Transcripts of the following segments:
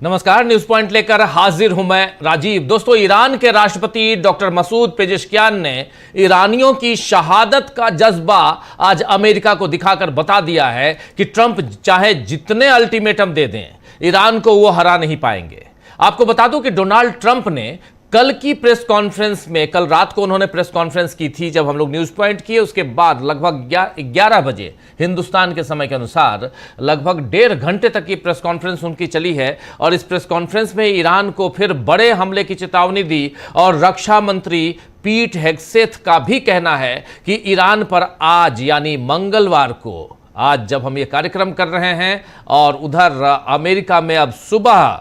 नमस्कार, news point लेकर हाजिर हूं मैं राजीव। दोस्तों, ईरान के राष्ट्रपति डॉक्टर मसूद पेजेश्कियान ने ईरानियों की शहादत का जज्बा आज अमेरिका को दिखाकर बता दिया है कि ट्रंप चाहे जितने अल्टीमेटम दे दें, ईरान को वो हरा नहीं पाएंगे। आपको बता दूं कि डोनाल्ड ट्रंप ने कल की प्रेस कॉन्फ्रेंस में, कल रात को उन्होंने प्रेस कॉन्फ्रेंस की थी जब हम लोग न्यूज पॉइंट किए, उसके बाद लगभग 11 बजे हिंदुस्तान के समय के अनुसार लगभग 1.5 घंटे तक की प्रेस कॉन्फ्रेंस उनकी चली है। और इस प्रेस कॉन्फ्रेंस में ईरान को फिर बड़े हमले की चेतावनी दी। और रक्षा मंत्री पीट हेगसेथ का भी कहना है कि ईरान पर आज यानी मंगलवार को, आज जब हम ये कार्यक्रम कर रहे हैं और उधर अमेरिका में अब सुबह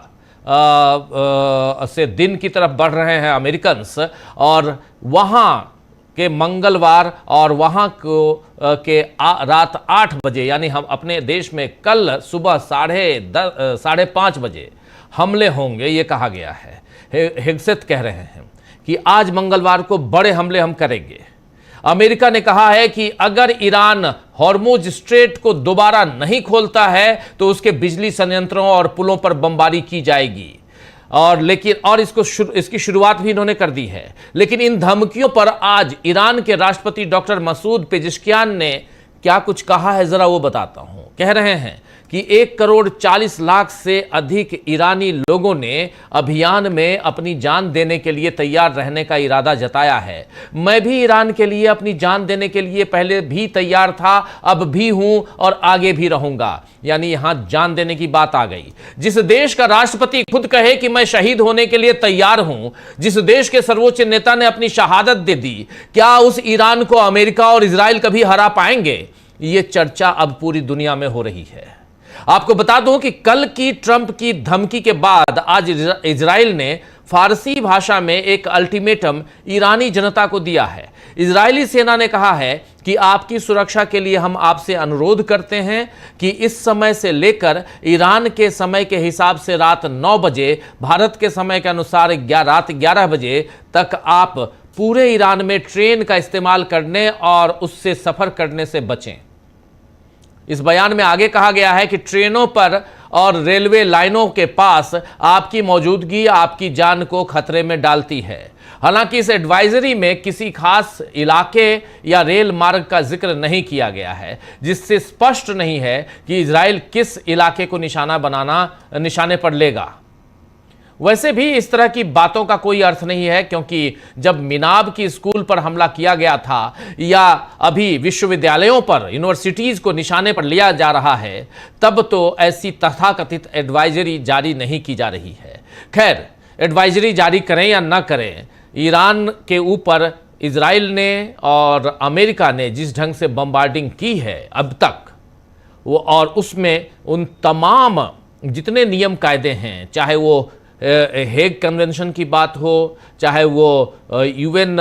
से दिन की तरफ बढ़ रहे हैं अमेरिकन्स, और वहाँ के मंगलवार और वहाँ को के रात 8 बजे यानी हम अपने देश में कल सुबह 5:30 बजे हमले होंगे, ये कहा गया है। हेगसेथ कह रहे हैं कि आज मंगलवार को बड़े हमले हम करेंगे। अमेरिका ने कहा है कि अगर ईरान हॉर्मुज स्ट्रेट को दोबारा नहीं खोलता है तो उसके बिजली संयंत्रों और पुलों पर बमबारी की जाएगी। और इसकी शुरुआत भी इन्होंने कर दी है। लेकिन इन धमकियों पर आज ईरान के राष्ट्रपति डॉक्टर मसूद पेजेश्कियान ने क्या कुछ कहा है, जरा वो बताता हूं। कह रहे हैं कि 1,40,00,000 से अधिक ईरानी लोगों ने अभियान में अपनी जान देने के लिए तैयार रहने का इरादा जताया है। मैं भी ईरान के लिए अपनी जान देने के लिए पहले भी तैयार था, अब भी हूं और आगे भी रहूंगा। यानी यहां जान देने की बात आ गई। जिस देश का राष्ट्रपति खुद कहे कि मैं शहीद होने के लिए तैयार हूं, जिस देश के सर्वोच्च नेता ने अपनी शहादत दे दी, क्या उस ईरान को अमेरिका और इजराइल कभी हरा पाएंगे? ये चर्चा अब पूरी दुनिया में हो रही है। आपको बता दूं कि कल की ट्रंप की धमकी के बाद आज इजराइल ने फारसी भाषा में एक अल्टीमेटम ईरानी जनता को दिया है। इजरायली सेना ने कहा है कि आपकी सुरक्षा के लिए हम आपसे अनुरोध करते हैं कि इस समय से लेकर ईरान के समय के हिसाब से रात 9 बजे, भारत के समय के अनुसार रात 11 बजे तक आप पूरे ईरान में ट्रेन का इस्तेमाल करने और उससे सफर करने से बचें। इस बयान में आगे कहा गया है कि ट्रेनों पर और रेलवे लाइनों के पास आपकी मौजूदगी आपकी जान को खतरे में डालती है। हालांकि इस एडवाइजरी में किसी खास इलाके या रेल मार्ग का जिक्र नहीं किया गया है, जिससे स्पष्ट नहीं है कि इजराइल किस इलाके को निशाने पर लेगा। वैसे भी इस तरह की बातों का कोई अर्थ नहीं है, क्योंकि जब मिनाब की स्कूल पर हमला किया गया था या अभी विश्वविद्यालयों पर, यूनिवर्सिटीज को निशाने पर लिया जा रहा है, तब तो ऐसी तथाकथित एडवाइजरी जारी नहीं की जा रही है। खैर, एडवाइजरी जारी करें या ना करें, ईरान के ऊपर इजराइल ने और अमेरिका ने जिस ढंग से बम्बार्डिंग की है अब तक, वो और उसमें उन तमाम जितने नियम कायदे हैं, चाहे वो हेग कन्वेंशन की बात हो, चाहे वो यूएन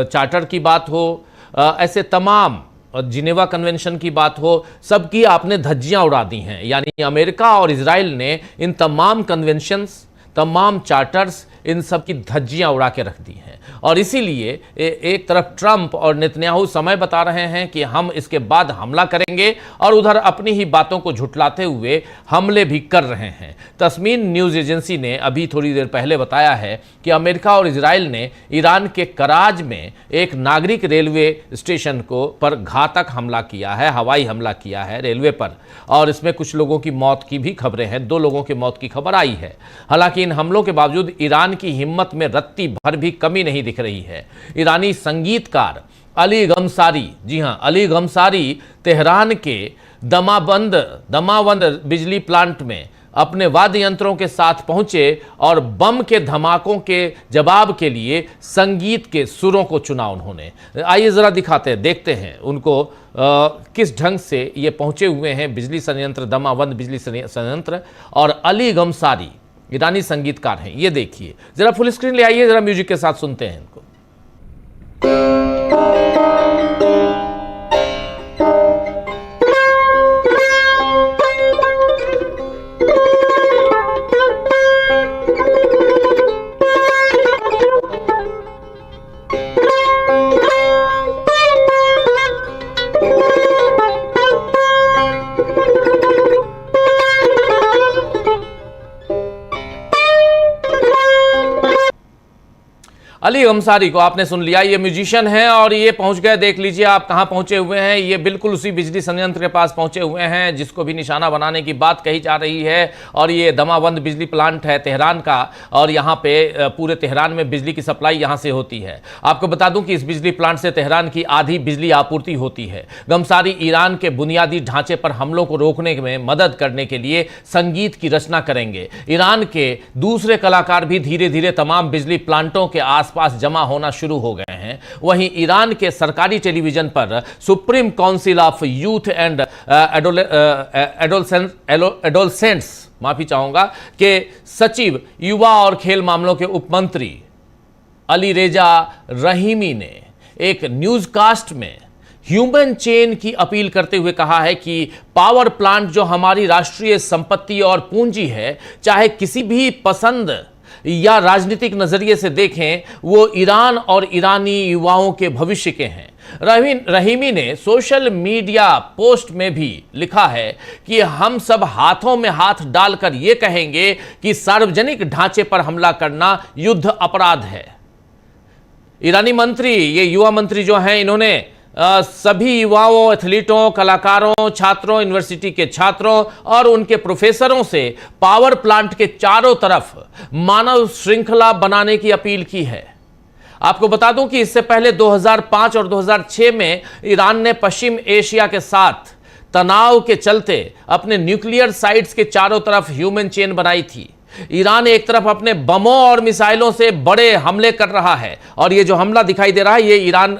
चार्टर की बात हो, ऐसे तमाम जिनेवा कन्वेंशन की बात हो, सबकी आपने धज्जियां उड़ा दी हैं। यानी अमेरिका और इजराइल ने इन तमाम कन्वेंशंस, तमाम चार्टर्स, इन सब की धज्जियां उड़ा के रख दी हैं। और इसीलिए एक तरफ ट्रंप और नेतन्याहू समय बता रहे हैं कि हम इसके बाद हमला करेंगे, और उधर अपनी ही बातों को झुठलाते हुए हमले भी कर रहे हैं। तस्मीन न्यूज़ एजेंसी ने अभी थोड़ी देर पहले बताया है कि अमेरिका और इजराइल ने ईरान के कराज में एक नागरिक रेलवे स्टेशन को पर घातक हमला किया है, हवाई हमला किया है रेलवे पर, और इसमें कुछ लोगों की मौत की भी खबरें हैं। 2 लोगों की मौत की खबर आई है। हालांकि इन हमलों के बावजूद ईरान की हिम्मत में रत्ती भर भी कमी नहीं दिख रही है। ईरानी संगीतकार अली गमसारी, जी हां, अली गमसारी तेहरान के दमावंद बिजली प्लांट में अपने वाद्य यंत्रों के साथ पहुंचे और बम के धमाकों के जवाब के लिए संगीत के सुरों को चुना उन्होंने। आइए जरा दिखाते हैं, देखते हैं उनको किस ढंग से ये पहुंचे हुए हैं बिजली संयंत्र, दमावंद बिजली संयंत्र। और अली गमसारी ईरानी संगीतकार हैं। ये देखिए, जरा फुल स्क्रीन ले आइए, जरा म्यूजिक के साथ सुनते हैं इनको। अली गमसारी को आपने सुन लिया, ये म्यूजिशियन हैं और ये पहुंच गए, देख लीजिए आप कहां पहुंचे हुए हैं। ये बिल्कुल उसी बिजली संयंत्र के पास पहुंचे हुए हैं जिसको भी निशाना बनाने की बात कही जा रही है। और ये दमावंद बिजली प्लांट है तेहरान का, और यहाँ पे पूरे तेहरान में बिजली की सप्लाई यहाँ से होती है। आपको बता दूं कि इस बिजली प्लांट से तेहरान की आधी बिजली आपूर्ति होती है। गमसारी ईरान के बुनियादी ढांचे पर हमलों को रोकने में मदद करने के लिए संगीत की रचना करेंगे। ईरान के दूसरे कलाकार भी धीरे धीरे तमाम बिजली प्लांटों के आसपास जमा होना शुरू हो गए हैं। वहीं ईरान के सरकारी टेलीविजन पर supreme council of youth and adolescents माफी चाहूंगा के सचिव, युवा और खेल मामलों के उपमंत्री अली रेजा रहीमी ने एक न्यूज़कास्ट में ह्यूमन चेन की अपील करते हुए कहा है कि पावर प्लांट जो हमारी राष्ट्रीय संपत्ति और पूंजी है, चाहे किसी भी पसंद या राजनीतिक नजरिए से देखें, वो ईरान और ईरानी युवाओं के भविष्य के हैं। रहीमी ने सोशल मीडिया पोस्ट में भी लिखा है कि हम सब हाथों में हाथ डालकर यह कहेंगे कि सार्वजनिक ढांचे पर हमला करना युद्ध अपराध है। ईरानी मंत्री, ये युवा मंत्री जो हैं, इन्होंने सभी युवाओं, एथलीटों, कलाकारों, छात्रों, यूनिवर्सिटी के छात्रों और उनके प्रोफेसरों से पावर प्लांट के चारों तरफ मानव श्रृंखला बनाने की अपील की है। आपको बता दूं कि इससे पहले 2005 और 2006 में ईरान ने पश्चिम एशिया के साथ तनाव के चलते अपने न्यूक्लियर साइट्स के चारों तरफ ह्यूमन चेन बनाई थी। ईरान एक तरफ अपने बमों और मिसाइलों से बड़े हमले कर रहा है, और ये जो हमला दिखाई दे रहा है ये ईरान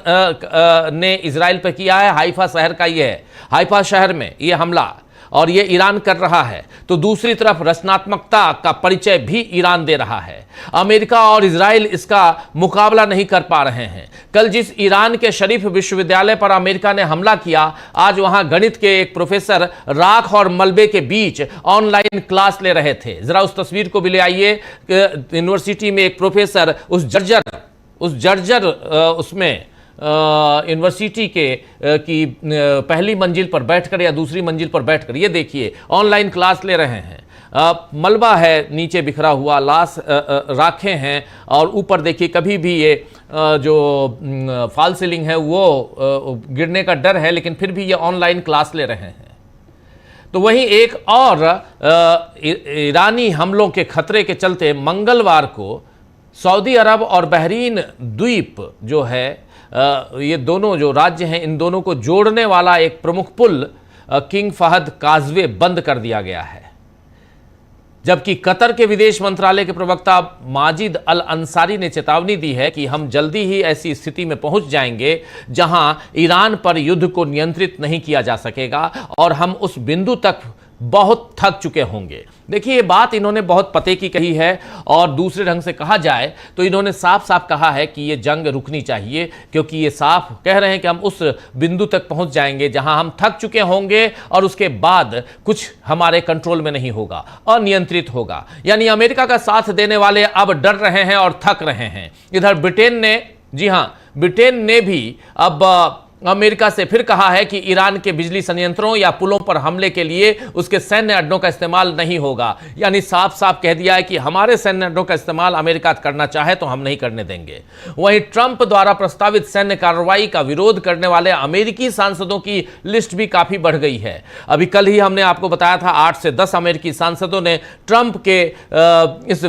ने इजराइल पर किया है। हाइफा शहर का ये है, हाइफा शहर में ये हमला, और ये ईरान कर रहा है। तो दूसरी तरफ रचनात्मकता का परिचय भी ईरान दे रहा है। अमेरिका और इजराइल इसका मुकाबला नहीं कर पा रहे हैं। कल जिस ईरान के शरीफ विश्वविद्यालय पर अमेरिका ने हमला किया, आज वहां गणित के एक प्रोफेसर राख और मलबे के बीच ऑनलाइन क्लास ले रहे थे। जरा उस तस्वीर को भी ले आइए। यूनिवर्सिटी में एक प्रोफेसर उस जर्जर उसमें यूनिवर्सिटी की पहली मंजिल पर बैठकर या दूसरी मंजिल पर बैठकर, ये देखिए, ऑनलाइन क्लास ले रहे हैं। मलबा है नीचे बिखरा हुआ, लाश राखें हैं, और ऊपर देखिए कभी भी ये जो फॉल सीलिंग है वो गिरने का डर है, लेकिन फिर भी ये ऑनलाइन क्लास ले रहे हैं। तो वहीं एक और ईरानी हमलों के खतरे के चलते मंगलवार को सऊदी अरब और बहरीन द्वीप जो है, ये दोनों जो राज्य हैं, इन दोनों को जोड़ने वाला एक प्रमुख पुल किंग फहद काजवे बंद कर दिया गया है। जबकि कतर के विदेश मंत्रालय के प्रवक्ता माजिद अल अंसारी ने चेतावनी दी है कि हम जल्दी ही ऐसी स्थिति में पहुंच जाएंगे जहां ईरान पर युद्ध को नियंत्रित नहीं किया जा सकेगा, और हम उस बिंदु तक बहुत थक चुके होंगे। देखिए, ये बात इन्होंने बहुत पते की कही है, और दूसरे ढंग से कहा जाए तो इन्होंने साफ साफ कहा है कि ये जंग रुकनी चाहिए, क्योंकि ये साफ कह रहे हैं कि हम उस बिंदु तक पहुंच जाएंगे जहां हम थक चुके होंगे और उसके बाद कुछ हमारे कंट्रोल में नहीं होगा, अनियंत्रित होगा। यानी अमेरिका का साथ देने वाले अब डर रहे हैं और थक रहे हैं। इधर ब्रिटेन ने, जी हां, ब्रिटेन ने भी अब अमेरिका से फिर कहा है कि ईरान के बिजली संयंत्रों या पुलों पर हमले के लिए उसके सैन्य अड्डों का इस्तेमाल नहीं होगा। यानी साफ साफ कह दिया है कि हमारे सैन्य अड्डों का इस्तेमाल अमेरिका करना चाहे तो हम नहीं करने देंगे। वहीं ट्रंप द्वारा प्रस्तावित सैन्य कार्रवाई का विरोध करने वाले अमेरिकी सांसदों की लिस्ट भी काफी बढ़ गई है। अभी कल ही हमने आपको बताया था 8 से 10 अमेरिकी सांसदों ने ट्रंप के इस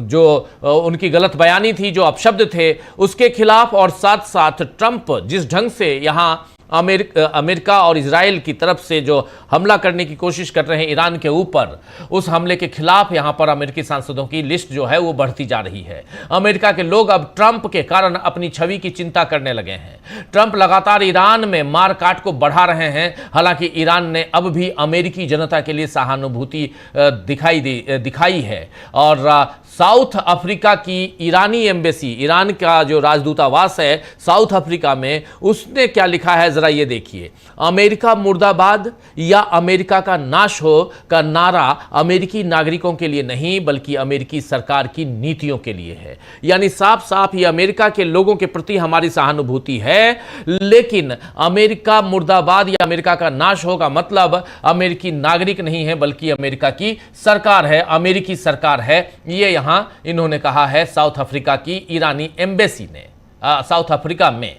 जो उनकी गलत बयानी थी, जो अपशब्द थे, उसके खिलाफ, और साथ साथ ट्रंप जिस ढंग से यहां अमेरिका और इजराइल की तरफ से जो हमला करने की कोशिश कर रहे हैं ईरान के ऊपर, उस हमले के खिलाफ यहां पर अमेरिकी सांसदों की लिस्ट जो है वो बढ़ती जा रही है। अमेरिका के लोग अब ट्रंप के कारण अपनी छवि की चिंता करने लगे हैं। ट्रंप लगातार ईरान में मारकाट को बढ़ा रहे हैं। हालांकि ईरान ने अब भी अमेरिकी जनता के लिए सहानुभूति दिखाई है, और साउथ अफ्रीका की ईरानी एम्बेसी, ईरान का जो राजदूतावास है साउथ अफ्रीका में, उसने क्या लिखा है जरा ये देखिए, अमेरिका मुर्दाबाद या अमेरिका का नाश हो का नारा अमेरिकी नागरिकों के लिए नहीं बल्कि अमेरिकी सरकार की नीतियों के लिए है। यानी साफ साफ ये अमेरिका के लोगों के प्रति हमारी सहानुभूति है, लेकिन अमेरिका मुर्दाबाद या अमेरिका का नाश हो का मतलब अमेरिकी नागरिक नहीं है बल्कि अमेरिका की सरकार है, अमेरिकी सरकार है। ये यहां इन्होंने कहा है साउथ अफ्रीका की ईरानी एम्बेसी ने साउथ अफ्रीका में।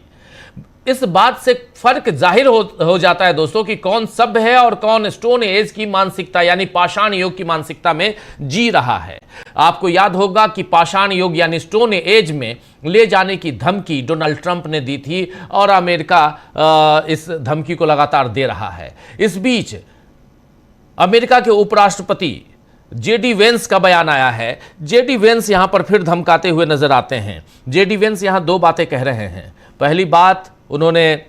इस बात से फर्क जाहिर हो जाता है दोस्तों कि कौन सभ्य है और कौन स्टोन एज की मानसिकता यानी पाषाण युग की मानसिकता में जी रहा है। आपको याद होगा कि पाषाण युग यानी स्टोन एज में ले जाने की धमकी डोनाल्ड ट्रंप ने दी थी और अमेरिका इस धमकी को लगातार दे रहा है। इस बीच अमेरिका के उपराष्ट्रपति जेडी वेंस का बयान आया है। जेडी वेंस यहां पर फिर धमकाते हुए नजर आते हैं। जेडी वेंस यहां दो बातें कह रहे हैं। पहली बात उन्होंने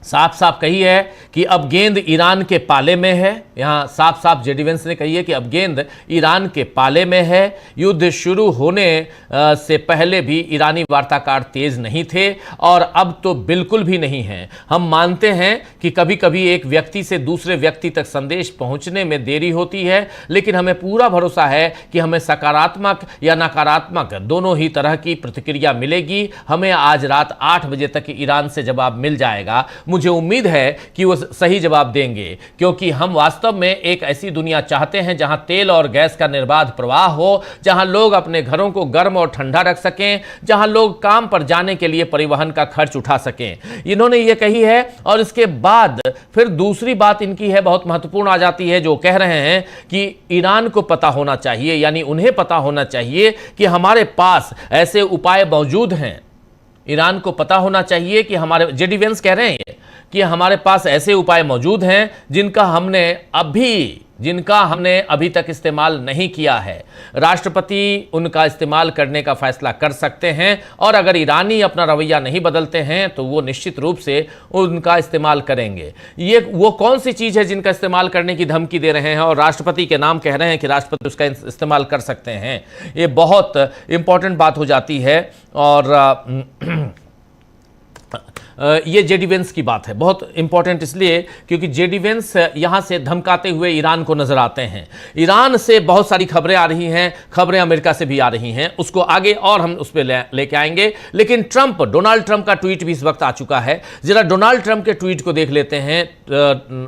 साफ साफ कही है कि अब गेंद ईरान के पाले में है। यहां साफ साफ जेडी वेंस ने कही है कि अब गेंद ईरान के पाले में है। युद्ध शुरू होने से पहले भी ईरानी वार्ताकार तेज नहीं थे और अब तो बिल्कुल भी नहीं हैं। हम मानते हैं कि कभी कभी एक व्यक्ति से दूसरे व्यक्ति तक संदेश पहुंचने में देरी होती है, लेकिन हमें पूरा भरोसा है कि हमें सकारात्मक या नकारात्मक दोनों ही तरह की प्रतिक्रिया मिलेगी। हमें आज रात 8 बजे तक ईरान से जवाब मिल जाएगा। मुझे उम्मीद है कि वो सही जवाब देंगे, क्योंकि हम वास्तव में एक ऐसी दुनिया चाहते हैं जहां तेल और गैस का निर्बाध प्रवाह हो, जहां लोग अपने घरों को गर्म और ठंडा रख सकें, जहां लोग काम पर जाने के लिए परिवहन का खर्च उठा सकें। इन्होंने ये कही है और इसके बाद फिर दूसरी बात इनकी है, बहुत महत्वपूर्ण आ जाती है, जो कह रहे हैं कि ईरान को पता होना चाहिए, यानी उन्हें पता होना चाहिए कि हमारे पास ऐसे उपाय मौजूद हैं। ईरान को पता होना चाहिए कि हमारे, जेडी वेंस कह रहे हैं कि हमारे पास ऐसे उपाय मौजूद हैं जिनका हमने अभी तक इस्तेमाल नहीं किया है। राष्ट्रपति उनका इस्तेमाल करने का फैसला कर सकते हैं और अगर ईरानी अपना रवैया नहीं बदलते हैं तो वो निश्चित रूप से उनका इस्तेमाल करेंगे। ये वो कौन सी चीज़ है जिनका इस्तेमाल करने की धमकी दे रहे हैं और राष्ट्रपति के नाम कह रहे हैं कि राष्ट्रपति उसका इस्तेमाल कर सकते हैं। ये बहुत इंपॉर्टेंट बात हो जाती है और ये जेडी वेंस की बात है, बहुत इंपॉर्टेंट इसलिए क्योंकि जेडी वेंस यहां से धमकाते हुए ईरान को नजर आते हैं। ईरान से बहुत सारी खबरें आ रही हैं, खबरें अमेरिका से भी आ रही हैं, उसको आगे और हम उस पर लेके आएंगे। लेकिन डोनाल्ड ट्रंप का ट्वीट भी इस वक्त आ चुका है। जरा डोनाल्ड ट्रंप के ट्वीट को देख लेते हैं।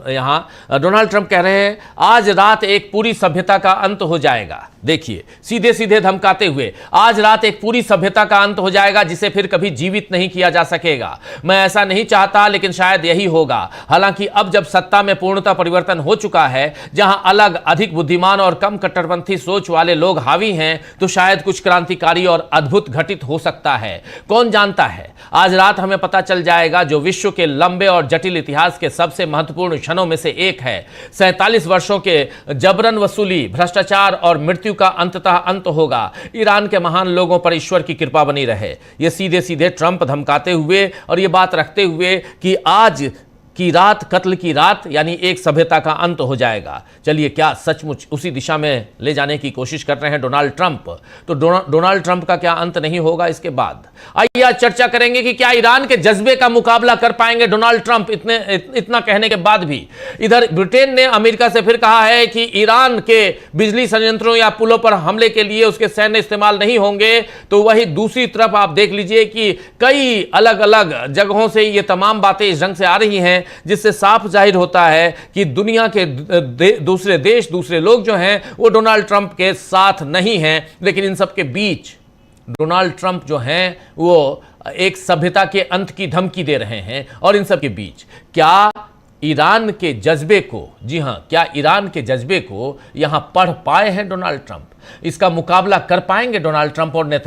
यहां डोनाल्ड ट्रंप कह रहे हैं आज रात एक पूरी सभ्यता का अंत हो जाएगा। देखिए, सीधे सीधे धमकाते हुए, आज रात एक पूरी सभ्यता का अंत हो जाएगा जिसे फिर कभी जीवित नहीं किया जा सकेगा। मैं ऐसा नहीं चाहता, लेकिन शायद यही होगा। हालांकि अब जब सत्ता में पूर्णतः परिवर्तन हो चुका है, जहां अलग, अधिक बुद्धिमान और कम कट्टरपंथी सोच वाले लोग हावी हैं, तो शायद कुछ क्रांतिकारी और अद्भुत घटित हो सकता है। कौन जानता है, आज रात हमें पता चल जाएगा जो विश्व के लंबे और जटिल इतिहास के सबसे महत्वपूर्ण क्षणों में से एक है। 47 वर्षों के जबरन वसूली, भ्रष्टाचार और मृत्यु का अंततः अंत होगा। ईरान के महान लोगों पर ईश्वर की कृपा बनी रहे। ये सीधे सीधे ट्रंप धमकाते हुए और ये बात रखते हुए कि आज की रात, कत्ल की रात, यानी एक सभ्यता का अंत हो जाएगा। चलिए, क्या सचमुच उसी दिशा में ले जाने की कोशिश कर रहे हैं डोनाल्ड ट्रंप? तो डोनाल्ड ट्रंप का क्या अंत नहीं होगा इसके बाद? आइए आज चर्चा करेंगे कि क्या ईरान के जज्बे का मुकाबला कर पाएंगे डोनाल्ड ट्रंप इतना कहने के बाद भी। इधर ब्रिटेन ने अमेरिका से फिर कहा है कि ईरान के बिजली संयंत्रों या पुलों पर हमले के लिए उसके सैन्य इस्तेमाल नहीं होंगे। तो वही दूसरी तरफ आप देख लीजिए कि कई अलग अलग जगहों से ये तमाम बातें इस ढंग से आ रही हैं, जिससे साफ जाहिर होता है कि दुनिया के दूसरे देश, दूसरे लोग जो हैं वो डोनाल्ड ट्रंप के साथ नहीं हैं। लेकिन इन सब के बीच डोनाल्ड ट्रंप जो हैं वो एक सभ्यता के अंत की धमकी दे रहे हैं। और इन सब के बीच क्या ईरान के जज्बे को, जी हां, क्या ईरान के जज्बे को यहां पढ़ पाए हैं डोनाल्ड ट्रंप? इसका मुकाबला कर पाएंगे डोनाल्ड ट्रंप और नेतन्याहू?